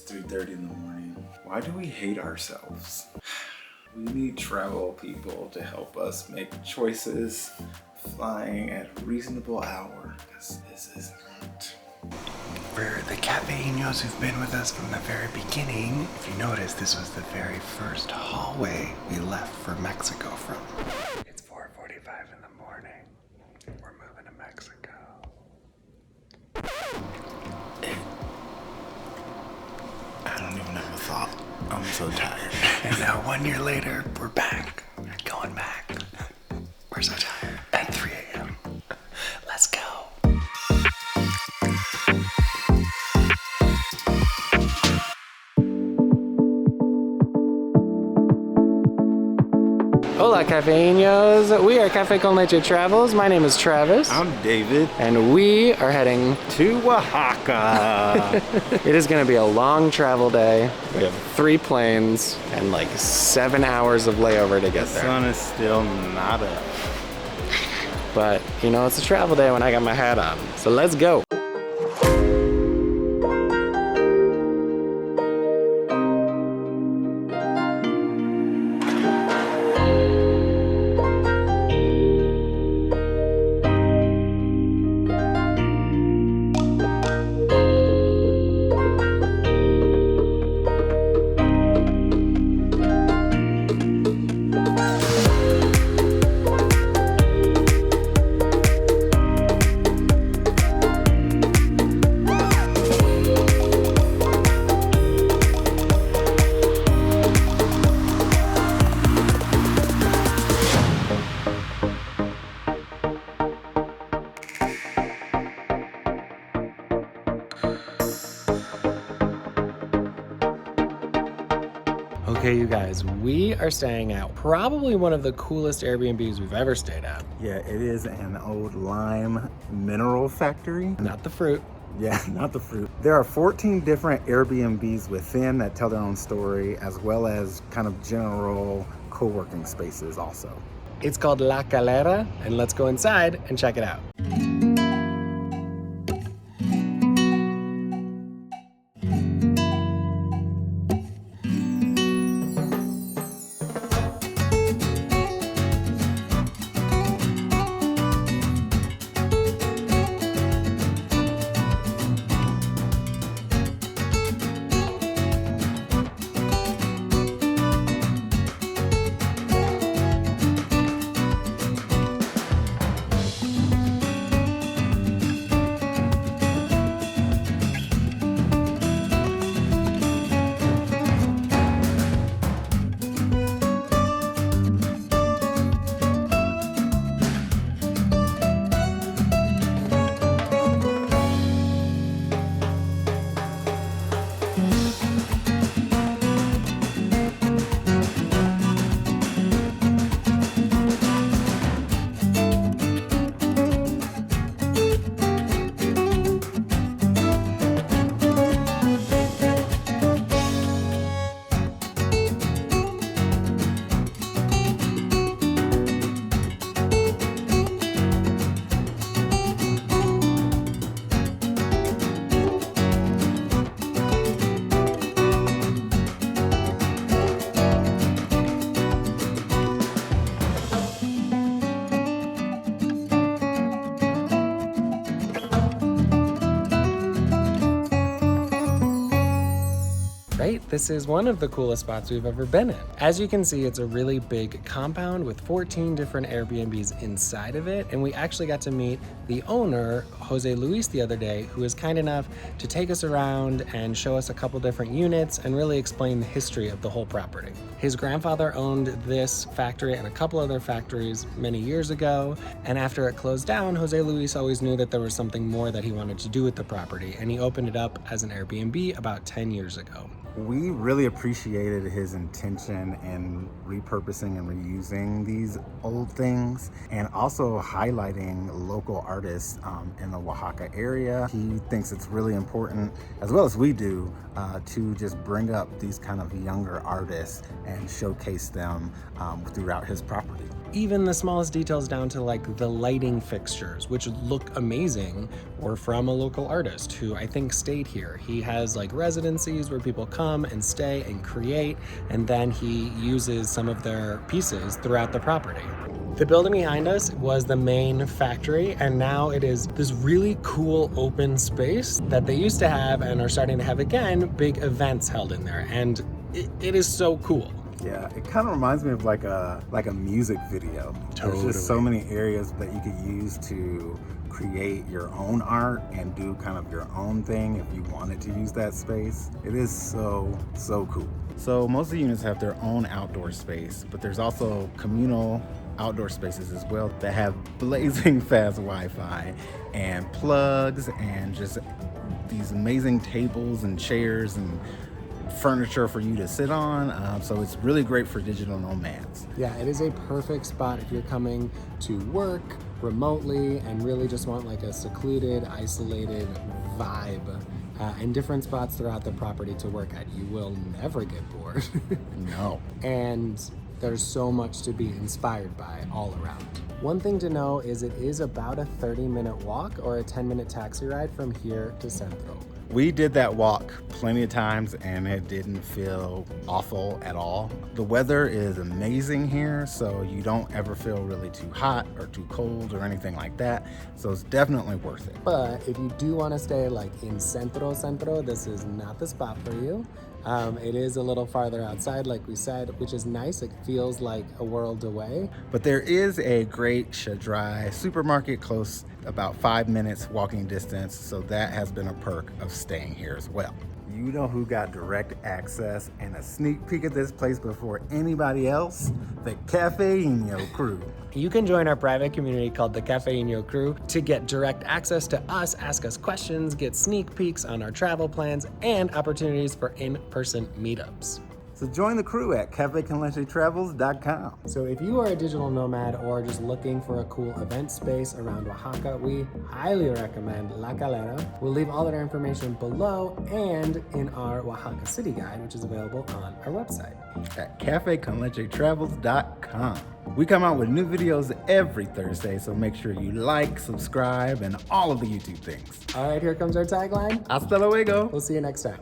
3:30 in the morning. Why do we hate ourselves? We need travel people to help us make choices flying at a reasonable hour, because this is not. For the cafeños who've been with us from the very beginning, if you notice, this was the very first hallway we left for Mexico from. It's 4:45 in the morning. We're moving to Mexico. I don't even have a thought. I'm so tired. And now 1 year later, we're back. We're going back. We're so tired. At 3 a.m. Let's go. Hola cafeños, we are Cafe Con Leche Travels. My name is Travis. I'm David. And we are heading To Oaxaca. It is going to be a long travel day. We have 3 planes and like 7 hours of layover to get The there. sun is still not up. But you know, it's a travel day when I got my hat on. So let's go. Okay, you guys, we are staying at probably one of the coolest Airbnbs we've ever stayed at. Yeah, it is an old lime mineral factory. Not the fruit. Yeah, not the fruit. There are 14 different Airbnbs within that tell their own story, as well as kind of general co-working spaces also. It's called La Calera, and let's go inside and check it out. Right? This is one of the coolest spots we've ever been in. As you can see, it's a really big compound with 14 different Airbnbs inside of it, and we actually got to meet the owner, Jose Luis, the other day, who was kind enough to take us around and show us a couple different units and really explain the history of the whole property. His grandfather owned this factory and a couple other factories many years ago, and after it closed down, Jose Luis always knew that there was something more that he wanted to do with the property, and he opened it up as an Airbnb about 10 years ago. We really appreciated his intention in repurposing and reusing these old things, and also highlighting local artists in the Oaxaca area. He thinks it's really important, as well as we do, to just bring up these kind of younger artists and showcase them throughout his property. Even the smallest details down to like the lighting fixtures, which look amazing, were from a local artist who I think stayed here. He has like residencies where people come and stay and create, and then he uses some of their pieces throughout the property. The building behind us was the main factory, and now it is this really cool open space that they used to have and are starting to have again, big events held in there, and it is so cool. Yeah, it kind of reminds me of like a music video. Totally. There's just so many areas that you could use to create your own art and do kind of your own thing if you wanted to use that space. It is so cool. So most of the units have their own outdoor space, but there's also communal outdoor spaces as well that have blazing fast Wi-Fi and plugs and just these amazing tables and chairs and furniture for you to sit on. So it's really great for digital nomads. Yeah, it is a perfect spot if you're coming to work remotely and really just want like a secluded, isolated vibe, and different spots throughout the property to work at. You will never get bored. No. And there's so much to be inspired by all around. One thing to know is it is about a 30-minute walk or a 10-minute taxi ride from here to Centro. We did that walk plenty of times and it didn't feel awful at all. The weather is amazing here, so you don't ever feel really too hot or too cold or anything like that. So it's definitely worth it. But if you do want to stay like in Centro, this is not the spot for you. It is a little farther outside, like we said, which is nice. It feels like a world away. But there is a great Shadrai supermarket close, about 5 minutes walking distance, so that has been a perk of staying here as well. You know who got direct access and a sneak peek at this place before anybody else? The Cafeino crew. You can join our private community called the Cafeino Crew to get direct access to us, ask us questions, get sneak peeks on our travel plans, and opportunities for in-person meetups. So join the crew at cafeconlechetravels.com. So if you are a digital nomad or just looking for a cool event space around Oaxaca, we highly recommend La Calera. We'll leave all of our information below and in our Oaxaca City Guide, which is available on our website. At cafeconlechetravels.com. We come out with new videos every Thursday, so make sure you like, subscribe, and all of the YouTube things. All right, here comes our tagline. Hasta luego. We'll see you next time.